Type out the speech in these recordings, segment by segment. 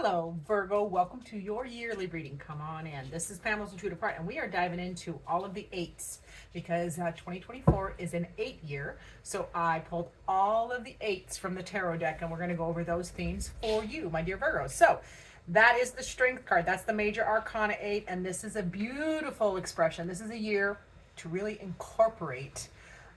Hello, Virgo. Welcome to your yearly reading. Come on in. This is Pamela's Intuitive Part, and we are diving into all of the eights because 2024 is an 8 year. So I pulled all of the eights from the tarot deck, and we're going to go over those themes for you, my dear Virgo. So that is the Strength card. That's the Major Arcana 8, and this is a beautiful expression. This is a year to really incorporate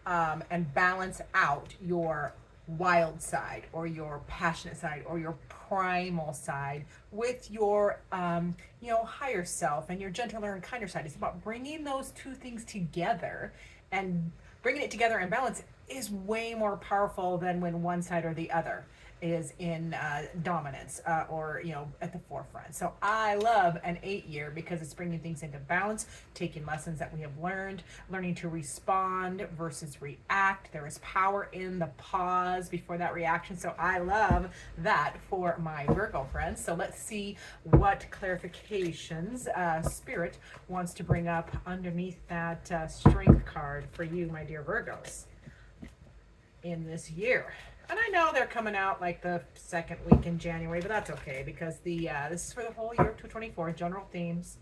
and balance out your wild side or your passionate side or your primal side with your higher self and your gentler and kinder side. It's about bringing those two things together, and bringing it together in balance is way more powerful than when one side or the other is in dominance or at the forefront. So I love an 8 year because it's bringing things into balance, taking lessons that we have learned, learning to respond versus react. There is power in the pause before that reaction. So I love that for my Virgo friends. So let's see what clarifications Spirit wants to bring up underneath that Strength card for you, my dear Virgos, in this year. And I know they're coming out like the second week in January, but that's okay because this is for the whole year of 2024, general themes,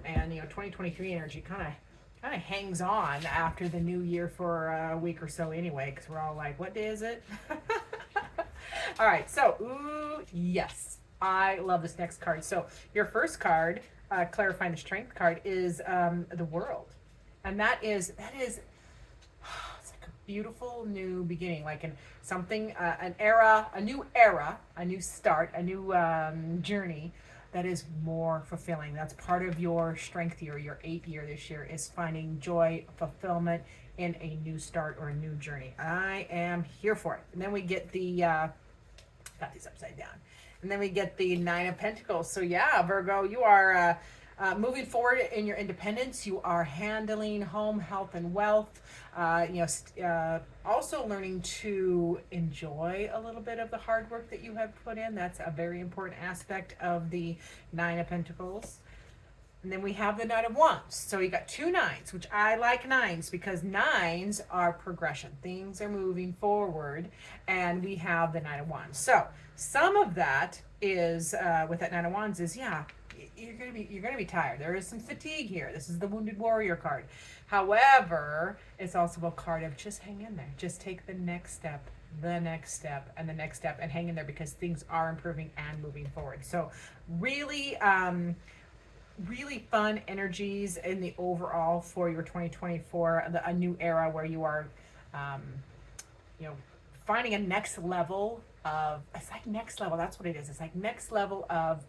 and 2023 energy kind of hangs on after the new year for a week or so anyway, because we're all like, what day is it? All right, so yes, I love this next card. So your first card, clarifying the Strength card, is the World, and that is beautiful new beginning, like in something, an era, a new start, a new journey that is more fulfilling. That's part of your Strength year, your 8 year this year, is finding joy, fulfillment in a new start or a new journey. I am here for it. And then we get the, got these upside down. And then we get the Nine of Pentacles. So yeah, Virgo, you are moving forward in your independence. You are handling home, health, and wealth. Also learning to enjoy a little bit of the hard work that you have put in. That's a very important aspect of the Nine of Pentacles. And then we have the Knight of Wands. So you got two nines, which I like nines because nines are progression. Things are moving forward, and we have the Knight of Wands. So some of that is with that Knight of Wands is you're gonna be tired. There is some fatigue here. This is the Wounded Warrior card. However, it's also a card of just hang in there. Just take the next step, the next step, and the next step, and hang in there because things are improving and moving forward. So really, really fun energies in the overall for your 2024, a new era where you are, finding a next level of, it's like next level, that's what it is. It's like next level of,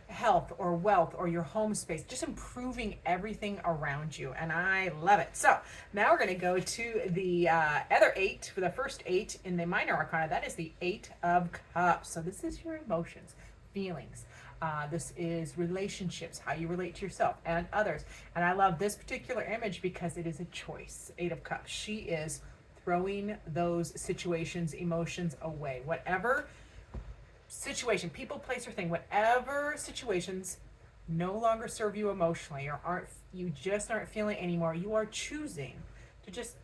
health or wealth or your home space, just improving everything around you. And I love it. So now we're going to go to the other eight, for the first eight in the Minor Arcana. That is the Eight of Cups. So this is your emotions, feelings. This is relationships, how you relate to yourself and others. And I love this particular image because it is a choice. Eight of Cups. She is throwing those situations, emotions away. Whatever situation, people, place, or thing, whatever situations no longer serve you emotionally or you just aren't feeling anymore, you are choosing to just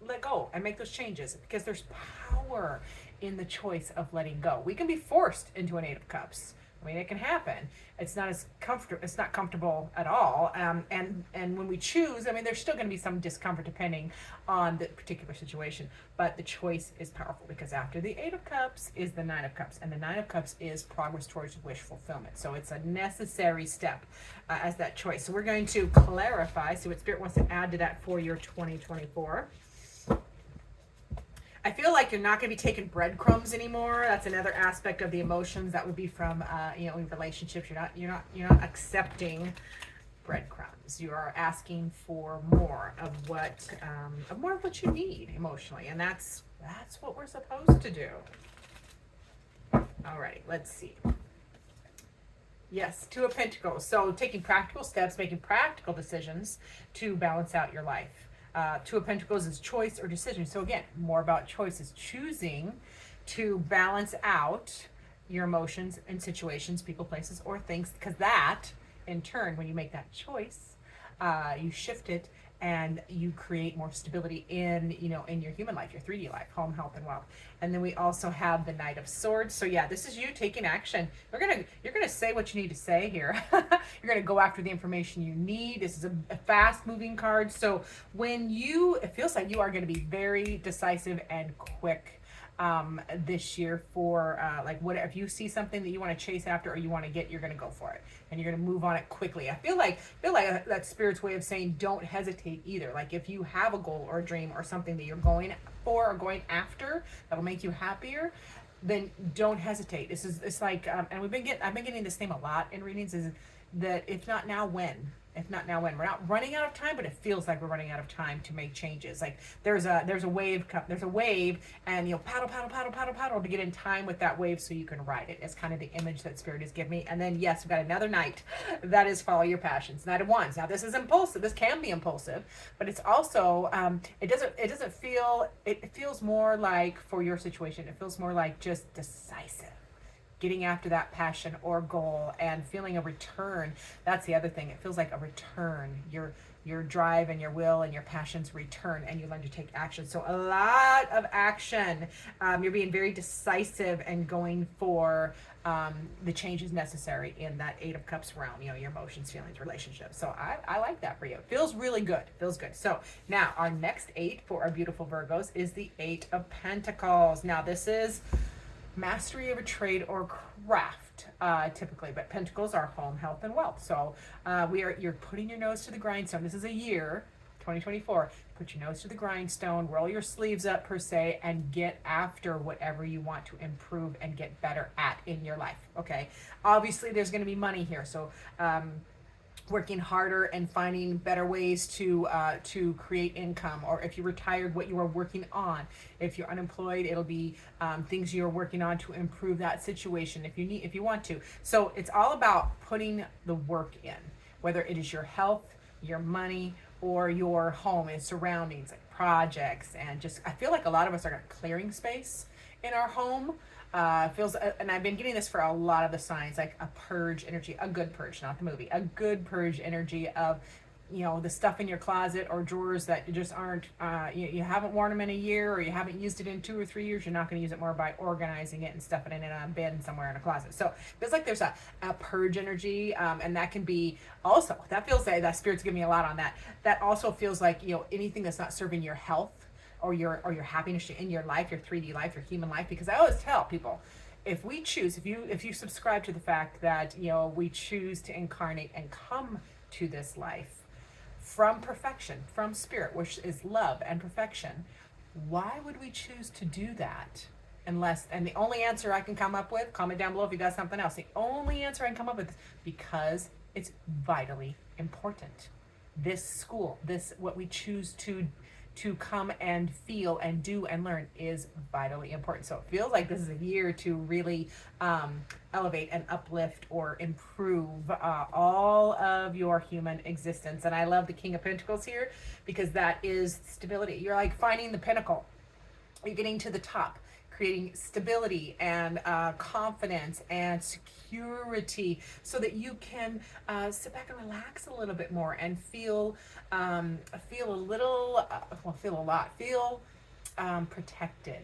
let go and make those changes because there's power in the choice of letting go. We can be forced into an Eight of Cups. I mean, it can happen. It's not as comfortable. It's not comfortable at all. And when we choose, I mean, there's still going to be some discomfort depending on the particular situation. But the choice is powerful because after the Eight of Cups is the Nine of Cups, and the Nine of Cups is progress towards wish fulfillment. So it's a necessary step as that choice. So we're going to clarify. See what Spirit wants to add to that for your 2024. I feel like you're not going to be taking breadcrumbs anymore. That's another aspect of the emotions. That would be from, in relationships. You're not accepting breadcrumbs. You are asking for more of what you need emotionally, and that's what we're supposed to do. All right, let's see. Yes, Two of Pentacles. So taking practical steps, making practical decisions to balance out your life. Two of Pentacles is choice or decision. So again, more about choices, choosing to balance out your emotions and situations, people, places, or things, because that, in turn, when you make that choice, you shift it and you create more stability in, in your human life, your 3D life, home, health, and wealth. And then we also have the Knight of Swords. So yeah, this is you taking action. You're gonna say what you need to say here. You're gonna go after the information you need. This is a fast moving card. So it feels like you are gonna be very decisive and quick this year for like what if you see something that you want to chase after or you want to get, you're going to go for it and you're going to move on it quickly. I feel like that spirit's way of saying don't hesitate either. Like if you have a goal or a dream or something that you're going for or going after that'll make you happier, then don't hesitate. It's like and I've been getting this theme a lot in readings, is that if not now, when? If not now, when? We're not running out of time, but it feels like we're running out of time to make changes. Like there's a wave, and paddle, paddle, paddle, paddle, paddle to get in time with that wave so you can ride it. It's kind of the image that Spirit has given me. And then yes, we've got another Knight, that is follow your passions. Knight of Wands. Now this is impulsive. This can be impulsive, but it's also it feels more like, for your situation, it feels more like just decisive, getting after that passion or goal and feeling a return. That's the other thing. It feels like a return. Your drive and your will and your passions return, and you learn to take action. So a lot of action. You're being very decisive and going for the changes necessary in that Eight of Cups realm, your emotions, feelings, relationships. So I like that for you. It feels really good. Feels good. So now our next 8 for our beautiful Virgos is the 8 of Pentacles. Now this is mastery of a trade or craft, typically, but pentacles are home, health, and wealth. So you're putting your nose to the grindstone. This is a year 2024. Put your nose to the grindstone, roll your sleeves up per se, and get after whatever you want to improve and get better at in your life. Okay, obviously there's going to be money here, so working harder and finding better ways to create income. Or if you're retired, what you are working on. If you're unemployed, it'll be things you're working on to improve that situation if you want to. So it's all about putting the work in, whether it is your health, your money, or your home and surroundings, like projects. And just, I feel like a lot of us are clearing space in our home. Feels, and I've been getting this for a lot of the signs, like a purge energy, a good purge, not the movie, a good purge energy of, the stuff in your closet or drawers that just aren't, you haven't worn them in a year, or you haven't used it in 2 or 3 years. You're not going to use it more by organizing it and stuffing it in a bin somewhere in a closet. So it feels like there's a purge energy, and that can be also, that feels like that Spirit's giving me a lot on that. That also feels like, anything that's not serving your health or your happiness in your life, your 3D life, your human life. Because I always tell people, if you subscribe to the fact that we choose to incarnate and come to this life from perfection, from Spirit, which is love and perfection, why would we choose to do that? And the only answer I can come up with, comment down below if you got something else, the only answer I can come up with is because it's vitally important. This school, what we choose to come and feel and do and learn is vitally important. So it feels like this is a year to really elevate and uplift or improve all of your human existence. And I love the King of Pentacles here, because that is stability. You're like finding the pinnacle. You're getting to the top, creating stability and confidence and security, so that you can sit back and relax a little bit more and feel protected.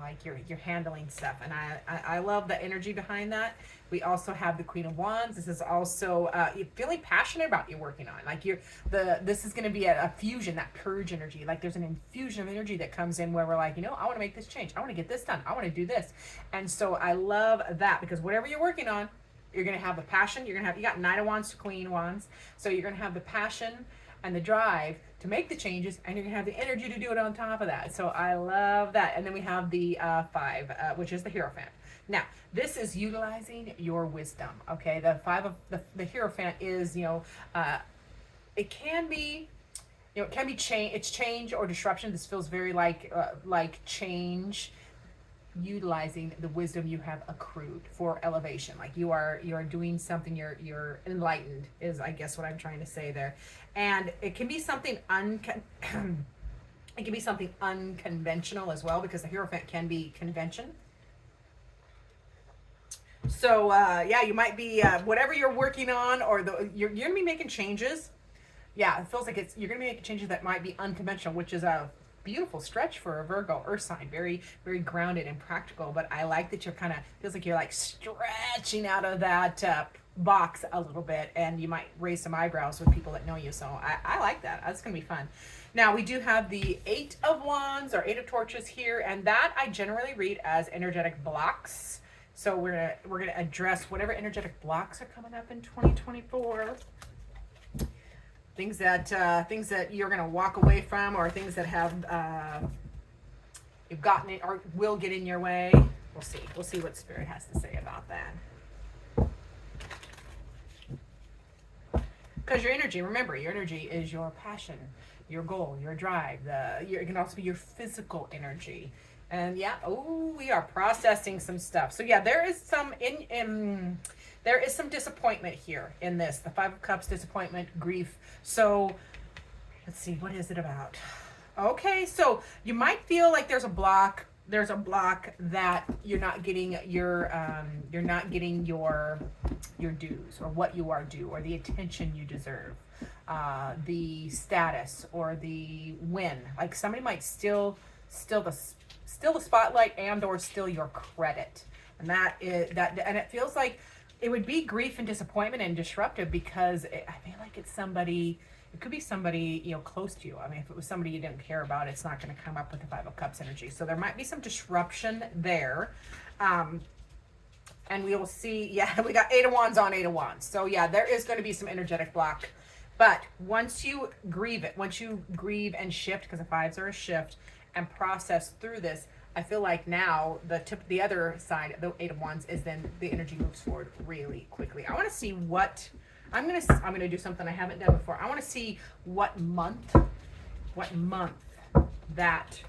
Like you're handling stuff, and I love the energy behind that. We also have the Queen of Wands. This is also you're feeling passionate about you're working on. Like this is going to be a fusion, that purge energy. Like there's an infusion of energy that comes in where we're like, I want to make this change. I want to get this done. I want to do this. And so I love that, because whatever you're working on, you're going to have the passion. You got Knight of Wands to Queen Wands. So you're going to have the passion and the drive to make the changes, and you're gonna have the energy to do it on top of that. So I love that. And then we have the 5, which is the Hierophant. Now this is utilizing your wisdom. Okay, the 5 of the Hierophant is, it can be, change. It's change or disruption. This feels very like change, utilizing the wisdom you have accrued for elevation. Like you are doing something, you're enlightened, is I guess what I'm trying to say there. And it can be something unconventional as well, because the Hierophant can be convention. So you might be whatever you're working on, or you're gonna be making changes Yeah, it feels like you're going to be making changes that might be unconventional, which is a beautiful stretch for a Virgo earth sign. Very, very grounded and practical. But I like that you're kind of, feels like you're like stretching out of that box a little bit, and you might raise some eyebrows with people that know you. So I like that. That's going to be fun. Now we do have the Eight of Wands or Eight of Torches here, and that I generally read as energetic blocks. So we're gonna address whatever energetic blocks are coming up in 2024. Things that you're gonna walk away from, or things that have you've gotten it or will get in your way. We'll see. We'll see what Spirit has to say about that. Because your energy, remember, your energy is your passion, your goal, your drive. It can also be your physical energy. And yeah, we are processing some stuff. So yeah, there is some there is some disappointment here in this. The Five of Cups, disappointment, grief. So let's see, what is it about? Okay, so you might feel like there's a block that you're not getting your dues, or what you are due, or the attention you deserve, the status or the win. Like somebody might steal the spotlight and or steal your credit, and and it feels like it would be grief and disappointment and disruptive, because I feel like it's somebody. It could be somebody, close to you. I mean, if it was somebody you didn't care about, it's not going to come up with the Five of Cups energy. So there might be some disruption there. And we will see. Yeah, we got Eight of Wands on Eight of Wands. So yeah, there is going to be some energetic block. But once you grieve and shift, because the fives are a shift, and process through this, I feel like now the other side, the Eight of Wands, is then the energy moves forward really quickly. I want to see what I'm gonna do something I haven't done before. I want to see what month that.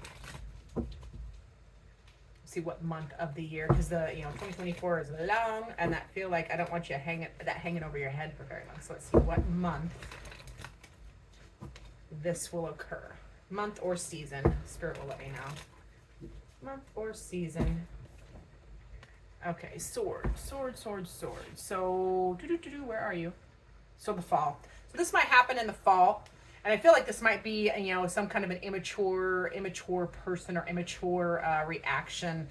See what month of the year, because 2024 is long, and that feel like I don't want you hanging over your head for very long. So let's see what month this will occur. Month or season. Spirit will let me know. Month or season. Okay, sword. So, where are you? So the fall. So this might happen in the fall, and I feel like this might be, some kind of an immature person or immature reaction,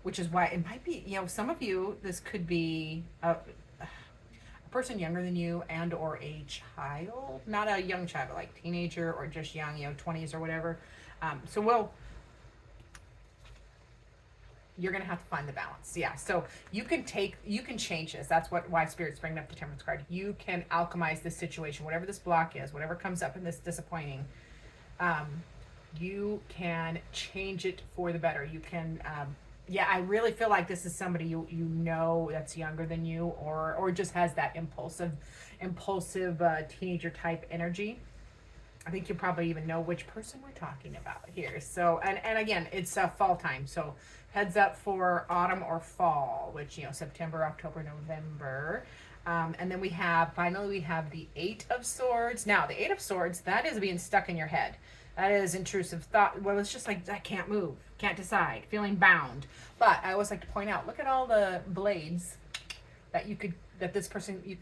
which is why it might be, some of you, this could be a person younger than you and or a child, not a young child, but like teenager or just young, 20s or whatever. You're going to have to find the balance. Yeah. So you can change this. That's why Spirit's bringing up the Temperance card. You can alchemize this situation, whatever this block is, whatever comes up in this disappointing, you can change it for the better. You can, I really feel like this is somebody that's younger than you, or just has that impulsive teenager type energy. I think you probably even know which person we're talking about here. So, and again, it's fall time. So heads up for autumn or fall, which, September, October, November. And then finally we have the Eight of Swords. Now, the Eight of Swords, that is being stuck in your head. That is intrusive thought. Well, it's just like, I can't move, can't decide, feeling bound. But I always like to point out, look at all the blades that you can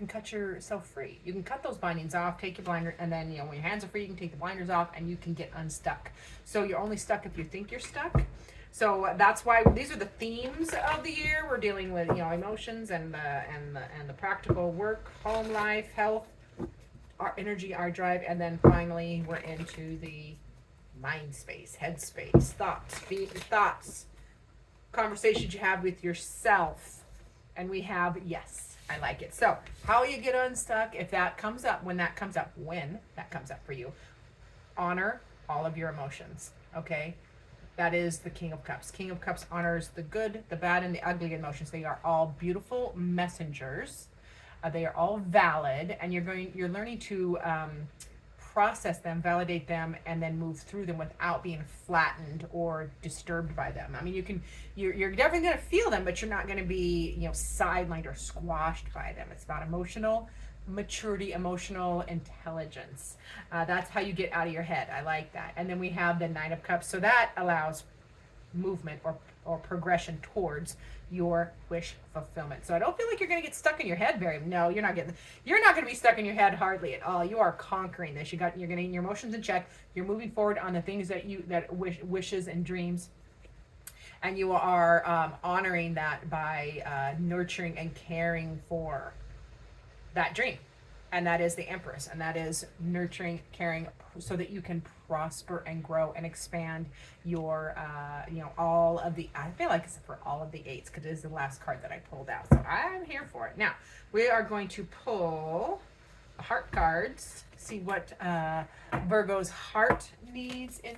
cut yourself free. You can cut those bindings off, take your blinder, and then, when your hands are free, you can take the blinders off and you can get unstuck. So you're only stuck if you think you're stuck. So that's why these are the themes of the year. We're dealing with, emotions and the practical work, home life, health, our energy, our drive, and then finally we're into the mind space, head space, thoughts, conversations you have with yourself. And we have, yes, I like it. So how you get unstuck, when that comes up for you, honor all of your emotions, okay? That is the King of Cups. King of Cups honors the good, the bad, and the ugly emotions. They are all beautiful messengers. They are all valid, and you're learning to process them, validate them, and then move through them without being flattened or disturbed by them. I mean, you're definitely going to feel them, but you're not going to be, sidelined or squashed by them. It's about emotional maturity, emotional intelligence. That's how you get out of your head. I like that. And then we have the Nine of Cups. So that allows movement or or progression towards your wish fulfillment. So I don't feel like you're going to get stuck in your head very. No, you're not going to be stuck in your head hardly at all. You are conquering this. You're getting your emotions in check. You're moving forward on the things that wishes and dreams, and you are honoring that by nurturing and caring for that dream. And that is the Empress, and that is nurturing, caring, so that you can prosper and grow and expand your, all of the, I feel like it's for all of the eights, because it is the last card that I pulled out. So I'm here for it. Now, we are going to pull heart cards, see what Virgo's heart needs in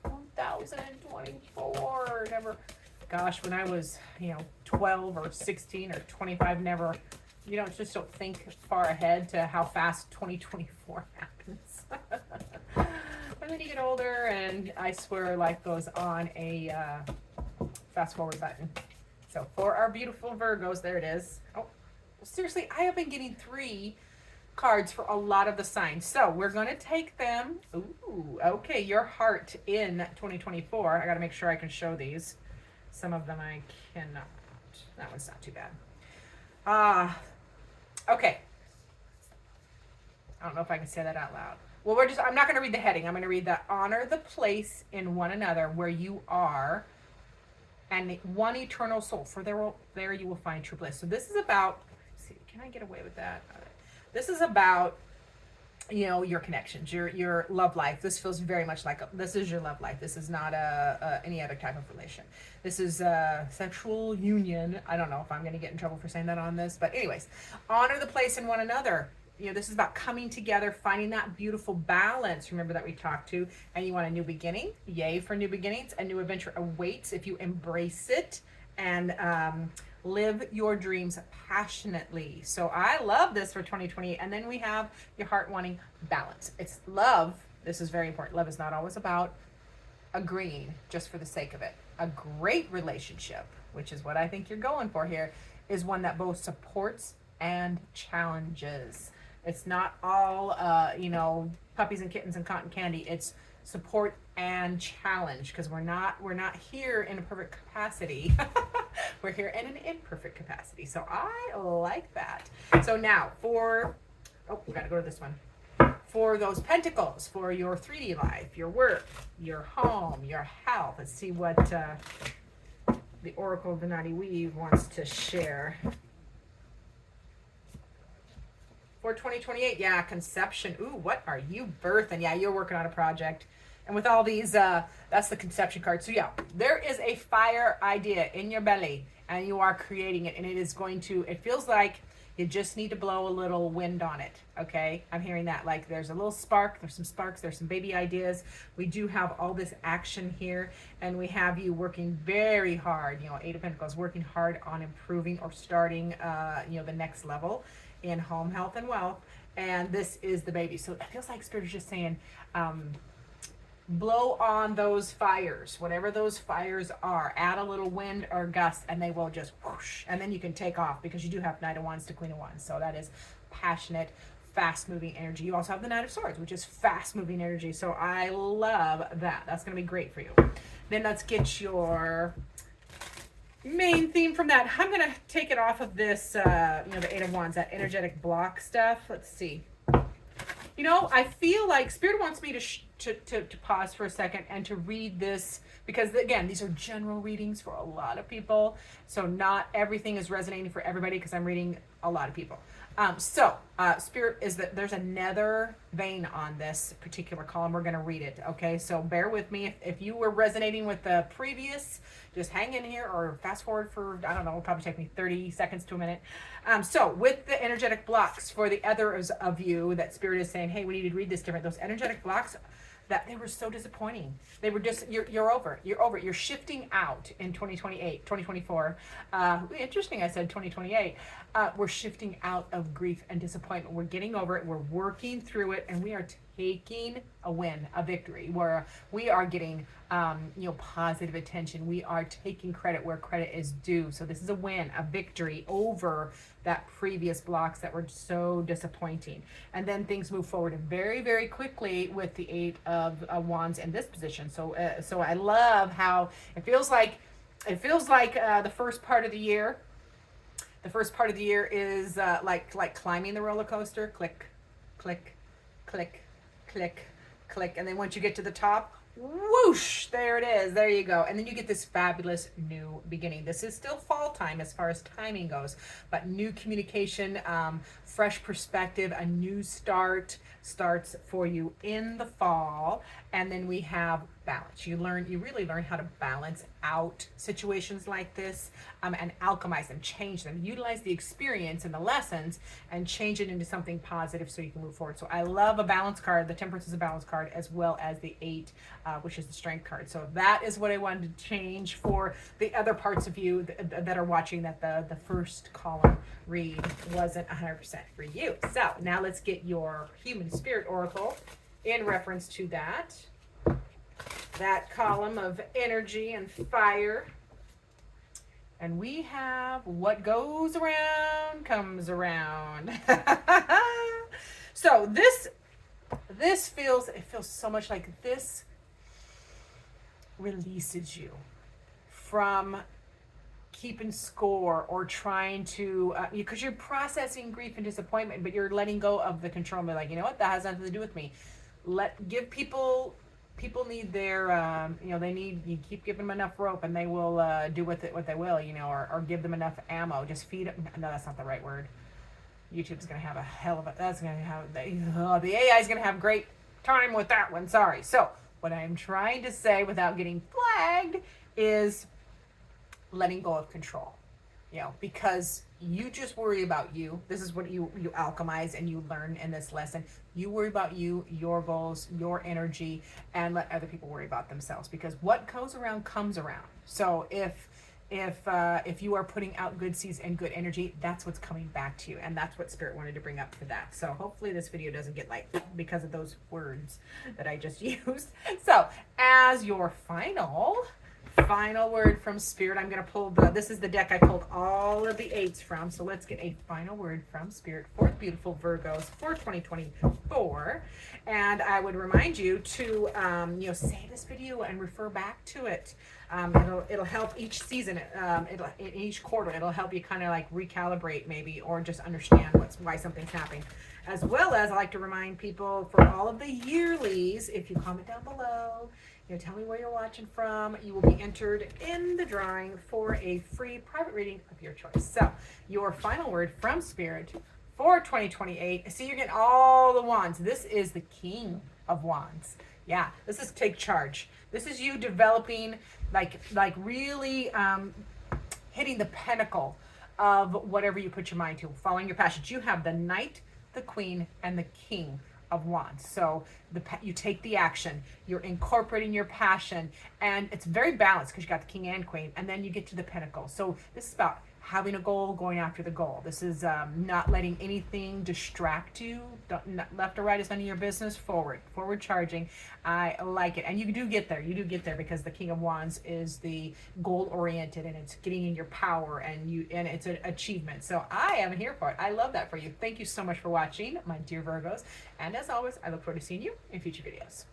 2024. Never, gosh, when I was, 12 or 16 or 25, never, just don't think far ahead to how fast 2024 happens. And then you get older, and I swear life goes on a fast forward button. So for our beautiful Virgos, there it is. Oh, seriously, I have been getting 3 cards for a lot of the signs. So we're going to take them. Ooh, okay, your heart in 2024. I got to make sure I can show these. Some of them I cannot. That one's not too bad. Okay. I don't know if I can say that out loud. Well, I'm not going to read the heading. I'm going to read the honor the place in one another where you are, and one eternal soul, for there you will find true bliss. So this is about, let's see, can I get away with that? This is about, your connections, your love life. This feels very much like this is your love life. This is not any other type of relation. This is a sexual union. I don't know if I'm going to get in trouble for saying that on this, but anyways, honor the place in one another. This is about coming together, finding that beautiful balance. Remember that we talked to, and you want a new beginning. Yay for new beginnings. A new adventure awaits if you embrace it and live your dreams passionately. So I love this for 2028. And then we have your heart wanting balance. It's love. This is very important. Love is not always about agreeing just for the sake of it. A great relationship, which is what I think you're going for here, is one that both supports and challenges. It's not all, puppies and kittens and cotton candy. It's support and challenge, because we're not here in a perfect capacity. We're here in an imperfect capacity. So I like that. So now we got to go to this one. For those pentacles, for your 3D life, your work, your home, your health. Let's see what the Oracle of the Naughty Weave wants to share. For 2028, yeah, conception. Ooh, what are you birthing? Yeah, you're working on a project. And with all these, that's the conception card. So yeah, there is a fire idea in your belly, and you are creating it. And it feels like you just need to blow a little wind on it, okay? I'm hearing that, like there's a little spark, there's some sparks, there's some baby ideas. We do have all this action here, and we have you working very hard, 8 of Pentacles, working hard on improving or starting, the next level in home, health, and wealth. And this is the baby. So it feels like Spirit is just saying, blow on those fires, whatever those fires are, add a little wind or gust, and they will just whoosh, and then you can take off, because you do have Knight of Wands to Queen of Wands. So that is passionate, fast-moving energy. You also have the Knight of Swords, which is fast-moving energy. So I love that. That's going to be great for you. Then let's get your main theme from that. I'm going to take it off of this, the 8 of Wands, that energetic block stuff. Let's see. I feel like Spirit wants me to pause for a second and to read this, because again, these are general readings for a lot of people. So not everything is resonating for everybody, because I'm reading a lot of people. Spirit is that there's another vein on this particular column. We're going to read it. Okay. So bear with me. If you were resonating with the previous, just hang in here or fast forward for, I don't know, it'll probably take me 30 seconds to a minute. So with the energetic blocks, for the others of you that Spirit is saying, hey, we need to read this different. Those energetic blocks, that they were so disappointing. They were just, you're over. You're shifting out in 2024. Interesting, I said 2028. We're shifting out of grief and disappointment. We're getting over it. We're working through it, and we are taking a win, a victory, where we are getting, positive attention. We are taking credit where credit is due. So this is a win, a victory over that previous blocks that were so disappointing. And then things move forward very, very quickly with the 8 of Wands in this position. So I love how it feels like It feels like the first part of the year. The first part of the year is like climbing the roller coaster. Click, click, click, click, click, and then once you get to the top, whoosh, there it is. There you go. And then you get this fabulous new beginning. This is still fall time as far as timing goes, but new communication, fresh perspective, a new start starts for you in the fall. And then we have balance. You really learn how to balance out situations like this, and alchemize them, change them, utilize the experience and the lessons and change it into something positive so you can move forward. So I love a balance card. The Temperance is a balance card, as well as the 8, which is the Strength card. So that is what I wanted to change for the other parts of you that are watching, that the first column read wasn't 100% for you. So now let's get your Human Spirit Oracle in reference to that column of energy and fire. And we have what goes around comes around. So this feels so much like this releases you from keeping score or trying to, because you're processing grief and disappointment, but you're letting go of the control. And be like, you know what, that has nothing to do with me. Give people need their, they need, you keep giving them enough rope and they will do with it what they will, or give them enough ammo. Just feed them. No, that's not the right word. YouTube's going to have a hell of a, that's going to have, the AI is going to have great time with that one. Sorry. So what I'm trying to say without getting flagged is letting go of control, because you just worry about you. This is what you alchemize and you learn in this lesson. You worry about you, your goals, your energy, and let other people worry about themselves, because what goes around comes around. So if you are putting out good seeds and good energy, that's what's coming back to you, and that's what Spirit wanted to bring up for that. So hopefully this video doesn't get like because of those words that I just used. So as your final word from Spirit, I'm going to pull this is the deck I pulled all of the 8s from. So let's get a final word from Spirit for the beautiful Virgos for 2024. And I would remind you to, save this video and refer back to it. It'll help each season, in each quarter, it'll help you kind of like recalibrate maybe, or just understand why something's happening. As well as I like to remind people for all of the yearlies, if you comment down below, tell me where you're watching from, you will be entered in the drawing for a free private reading of your choice. So your final word from Spirit for 2028. See, you're getting all the wands. This is the King of Wands. Yeah, this is take charge. This is you developing, like really hitting the pinnacle of whatever you put your mind to, following your passions. You have the Knight, the Queen, and the King of Wands. So you take the action, you're incorporating your passion, and it's very balanced because you got the King and Queen, and then you get to the pinnacle. So this is about having a goal, going after the goal. This is not letting anything distract you. Left or right is none of your business. Forward charging. I like it. And you do get there. You do get there because the King of Wands is the goal oriented, and it's getting in your power, and it's an achievement. So I am here for it. I love that for you. Thank you so much for watching, my dear Virgos. And as always, I look forward to seeing you in future videos.